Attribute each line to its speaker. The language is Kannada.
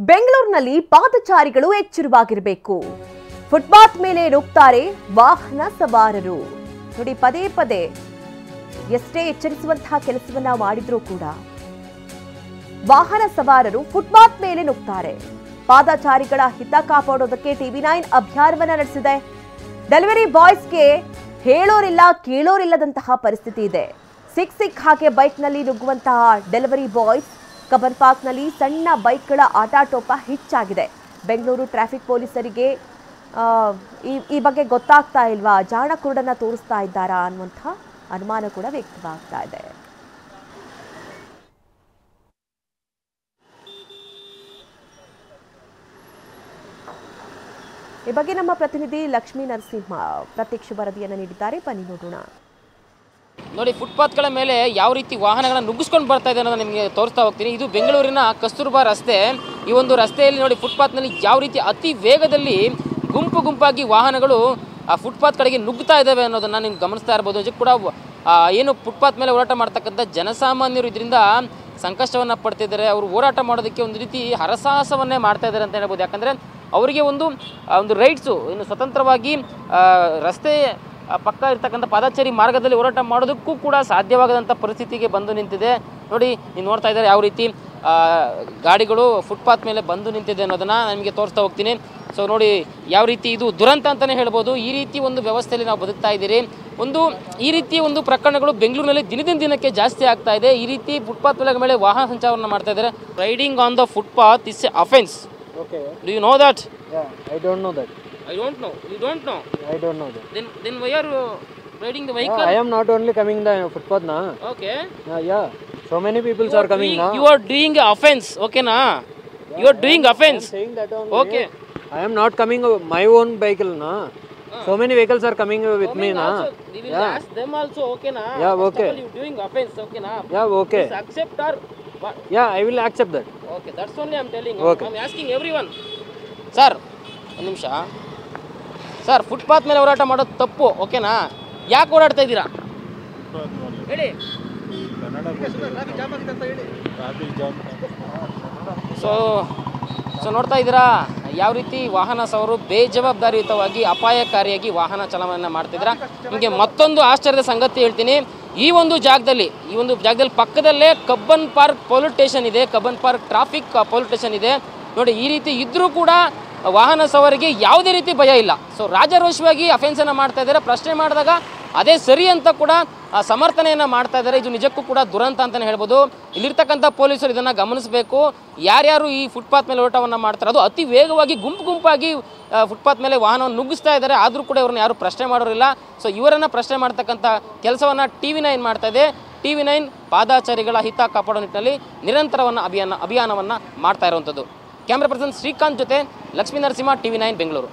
Speaker 1: ಬೆಂಗಳೂರಿನಲ್ಲಿ ಪಾದಚಾರಿಗಳು ಎಚ್ಚರವಾಗಿರಬೇಕು. ಫುಟ್ಪಾತ್ ಮೇಲೆ ನುಗ್ತಾರೆ ವಾಹನ ಸವಾರರು. ನೋಡಿ, ಪದೇ ಪದೇ ಎಷ್ಟೇ ಎಚ್ಚರಿಸುವಂತಹ ಕೆಲಸವನ್ನ ಮಾಡಿದ್ರೂ ಕೂಡ ವಾಹನ ಸವಾರರು ಫುಟ್ಪಾತ್ ಮೇಲೆ ನುಗ್ತಾರೆ. ಪಾದಚಾರಿಗಳ ಹಿತ ಕಾಪಾಡೋದಕ್ಕೆ TV9 ಅಭಿಯಾನವನ್ನ ನಡೆಸಿದೆ. ಡೆಲಿವರಿ ಬಾಯ್ಸ್ಗೆ ಹೇಳೋರಿಲ್ಲ ಕೇಳೋರಿಲ್ಲದಂತಹ ಪರಿಸ್ಥಿತಿ ಇದೆ. ಸಿಕ್ ಹಾಗೆ ಬೈಕ್ನಲ್ಲಿ ನುಗ್ಗುವಂತಹ ಡೆಲಿವರಿ ಬಾಯ್ಸ್. ಕಬ್ಬನ್ ಪಾರ್ಕ್ನಲ್ಲಿ ಸಣ್ಣ ಬೈಕ್ಗಳ ಆಟಾಟೋಪ ಹೆಚ್ಚಾಗಿದೆ. ಬೆಂಗಳೂರು ಟ್ರಾಫಿಕ್ ಪೊಲೀಸರಿಗೆ ಈ ಬಗ್ಗೆ ಗೊತ್ತಾಗ್ತಾ ಇಲ್ವಾ, ಜಾಣ ಕುರುಡನ್ನ ತೋರಿಸ್ತಾ ಇದ್ದಾರಾ ಅನ್ನುವಂಥ ಅನುಮಾನ ಕೂಡ ವ್ಯಕ್ತವಾಗ್ತಾ ಇದೆ. ಈ ಬಗ್ಗೆ ನಮ್ಮ ಪ್ರತಿನಿಧಿ ಲಕ್ಷ್ಮೀ ನರಸಿಂಹ ಪ್ರತ್ಯಕ್ಷ ವರದಿಯನ್ನು ನೀಡಿದ್ದಾರೆ. ಬನ್ನಿ ನೋಡೋಣ.
Speaker 2: ನೋಡಿ, ಫುಟ್ಪಾತ್ಗಳ ಮೇಲೆ ಯಾವ ರೀತಿ ವಾಹನಗಳನ್ನು ನುಗ್ಗಿಸ್ಕೊಂಡು ಬರ್ತಾ ಇದೆ ಅನ್ನೋದು ನಿಮಗೆ ತೋರಿಸ್ತಾ ಹೋಗ್ತೀನಿ. ಇದು ಬೆಂಗಳೂರಿನ ಕಸ್ತೂರ್ಬಾ ರಸ್ತೆ. ಈ ಒಂದು ರಸ್ತೆಯಲ್ಲಿ ನೋಡಿ, ಫುಟ್ಪಾತ್ನಲ್ಲಿ ಯಾವ ರೀತಿ ಅತಿ ವೇಗದಲ್ಲಿ ಗುಂಪಾಗಿ ವಾಹನಗಳು ಆ ಫುಟ್ಪಾತ್ ಕಡೆಗೆ ನುಗ್ಗುತ್ತಾ ಇದ್ದಾವೆ ಅನ್ನೋದನ್ನು ನೀವು ಗಮನಿಸ್ತಾ ಇರ್ಬೋದು. ನಿಜಕ್ಕೂ ಕೂಡ ಏನು ಫುಟ್ಪಾತ್ ಮೇಲೆ ಹೋರಾಟ ಮಾಡ್ತಕ್ಕಂಥ ಜನಸಾಮಾನ್ಯರು ಇದರಿಂದ ಸಂಕಷ್ಟವನ್ನು ಪಡ್ತಿದ್ದಾರೆ. ಅವರು ಹೋರಾಟ ಮಾಡೋದಕ್ಕೆ ಒಂದು ರೀತಿ ಹರಸಾಹಸವನ್ನೇ ಮಾಡ್ತಾ ಇದ್ದಾರೆ ಅಂತ ಹೇಳ್ಬೋದು. ಯಾಕಂದರೆ ಅವರಿಗೆ ಒಂದು ರೈಟ್ಸು, ಇನ್ನು ಸ್ವತಂತ್ರವಾಗಿ ರಸ್ತೆ ಪಕ್ಕ ಇರ್ತಕ್ಕಂಥ ಪಾದಚಾರಿ ಮಾರ್ಗದಲ್ಲಿ ಹೋರಾಟ ಮಾಡೋದಕ್ಕೂ ಕೂಡ ಸಾಧ್ಯವಾಗದಂಥ ಪರಿಸ್ಥಿತಿಗೆ ಬಂದು ನಿಂತಿದೆ. ನೋಡಿ, ನೀವು ನೋಡ್ತಾ ಇದ್ದಾರೆ ಯಾವ ರೀತಿ ಗಾಡಿಗಳು ಫುಟ್ಪಾತ್ ಮೇಲೆ ಬಂದು ನಿಂತಿದೆ ಅನ್ನೋದನ್ನು ನಿಮಗೆ ತೋರಿಸ್ತಾ ಹೋಗ್ತೀನಿ. ಸೊ ನೋಡಿ, ಯಾವ ರೀತಿ ಇದು ದುರಂತ ಅಂತಲೇ ಹೇಳ್ಬೋದು. ಈ ರೀತಿ ಒಂದು ವ್ಯವಸ್ಥೆಯಲ್ಲಿ ನಾವು ಬದುಕ್ತಾ ಇದ್ದೀರಿ. ಈ ರೀತಿ ಒಂದು ಪ್ರಕರಣಗಳು ಬೆಂಗಳೂರಿನಲ್ಲಿ ದಿನಕ್ಕೆ ಜಾಸ್ತಿ ಆಗ್ತಾ ಇದೆ. ಈ ರೀತಿ ಫುಟ್ಪಾತ್ ಮೇಲೆ ವಾಹನ ಸಂಚಾರವನ್ನು ಮಾಡ್ತಾ ಇದ್ದಾರೆ. Riding on the footpath is A offence.
Speaker 3: Okay.
Speaker 2: Do you know that?
Speaker 3: Yeah, I don't know that.
Speaker 2: I don't know. You don't know?
Speaker 3: I don't know that.
Speaker 2: Then why are you riding the vehicle?
Speaker 3: I am not only coming the footpath na.
Speaker 2: Okay.
Speaker 3: Yeah. So many people are coming na.
Speaker 2: You are doing offense. Okay na? You are doing offense.
Speaker 3: I am saying that only.
Speaker 2: Okay.
Speaker 3: I am not coming my own vehicle na. So many vehicles are coming with me na.
Speaker 2: We will ask them also. Okay na?
Speaker 3: Yeah, okay.
Speaker 2: You doing offense. Okay na?
Speaker 3: Yeah, okay.
Speaker 2: Please accept or what?
Speaker 3: Yeah, I will accept that.
Speaker 2: Okay, that's only I am telling.
Speaker 3: Okay.
Speaker 2: I am asking everyone. Sir, ಒಂದು ನಿಮಿಷ. ಸರ್, ಫುಟ್ಪಾತ್ ಮೇಲೆ ಹೋರಾಟ ಮಾಡೋದು ತಪ್ಪು, ಓಕೆನಾ? ಯಾಕೆ ಓಡಾಡ್ತಾ ಇದ್ದೀರಾ ಹೇಳಿ. ಸೊ ನೋಡ್ತಾ ಇದ್ದೀರಾ ಯಾವ ರೀತಿ ವಾಹನ ಸವಾರರು ಬೇಜವಾಬ್ದಾರಿಯುತವಾಗಿ ಅಪಾಯಕಾರಿಯಾಗಿ ವಾಹನ ಚಾಲನೆ ಮಾಡ್ತಿದ್ದೀರಾ. ನಿಮಗೆ ಮತ್ತೊಂದು ಆಶ್ಚರ್ಯದ ಸಂಗತಿ ಹೇಳ್ತೀನಿ. ಈ ಒಂದು ಜಾಗದಲ್ಲಿ ಪಕ್ಕದಲ್ಲೇ ಕಬ್ಬನ್ ಪಾರ್ಕ್ ಪೊಲೀಸ್ ಸ್ಟೇಷನ್ ಇದೆ. Cubbon park traffic police station ಇದೆ. ನೋಡಿ, ಈ ರೀತಿ ಇದ್ರೂ ಕೂಡ ವಾಹನ ಸವಾರಿಗೆ ಯಾವುದೇ ರೀತಿ ಭಯ ಇಲ್ಲ. ಸೊ ರಾಜಾರೋಷವಾಗಿ ಅಫೆನ್ಸನ್ನು ಮಾಡ್ತಾ ಇದ್ದಾರೆ. ಪ್ರಶ್ನೆ ಮಾಡಿದಾಗ ಅದೇ ಸರಿ ಅಂತ ಕೂಡ ಸಮರ್ಥನೆಯನ್ನು ಮಾಡ್ತಾ ಇದ್ದಾರೆ. ಇದು ನಿಜಕ್ಕೂ ಕೂಡ ದುರಂತ ಅಂತಲೇ ಹೇಳ್ಬೋದು. ಇಲ್ಲಿರ್ತಕ್ಕಂಥ ಪೊಲೀಸರು ಇದನ್ನು ಗಮನಿಸಬೇಕು. ಯಾರ್ಯಾರು ಈ ಫುಟ್ಪಾತ್ ಮೇಲೆ ಓಟವನ್ನು ಮಾಡ್ತಾರೆ, ಅದು ಅತಿ ವೇಗವಾಗಿ ಗುಂಪಾಗಿ ಫುಟ್ಪಾತ್ ಮೇಲೆ ವಾಹನವನ್ನು ನುಗ್ಗಿಸ್ತಾ ಇದ್ದಾರೆ. ಆದರೂ ಕೂಡ ಇವ್ರನ್ನ ಯಾರು ಪ್ರಶ್ನೆ ಮಾಡೋರಿಲ್ಲ. ಸೊ ಇವರನ್ನು ಪ್ರಶ್ನೆ ಮಾಡ್ತಕ್ಕಂಥ ಕೆಲಸವನ್ನು TV9 ಮಾಡ್ತಾ ಇದೆ. TV9 ಪಾದಾಚಾರಿಗಳ ಹಿತ ಕಾಪಾಡೋ ನಿಟ್ಟಿನಲ್ಲಿ ನಿರಂತರವನ್ನು ಅಭಿಯಾನವನ್ನು ಮಾಡ್ತಾ ಇರುವಂಥದ್ದು. ಕ್ಯಾಮ್ರಾ ಪರ್ಸನ್ ಶ್ರೀಕಾಂತ್ ಜೊತೆ ಲಕ್ಷ್ಮೀ ನರಸಿಂಹ, TV9 ಬೆಂಗಳೂರು.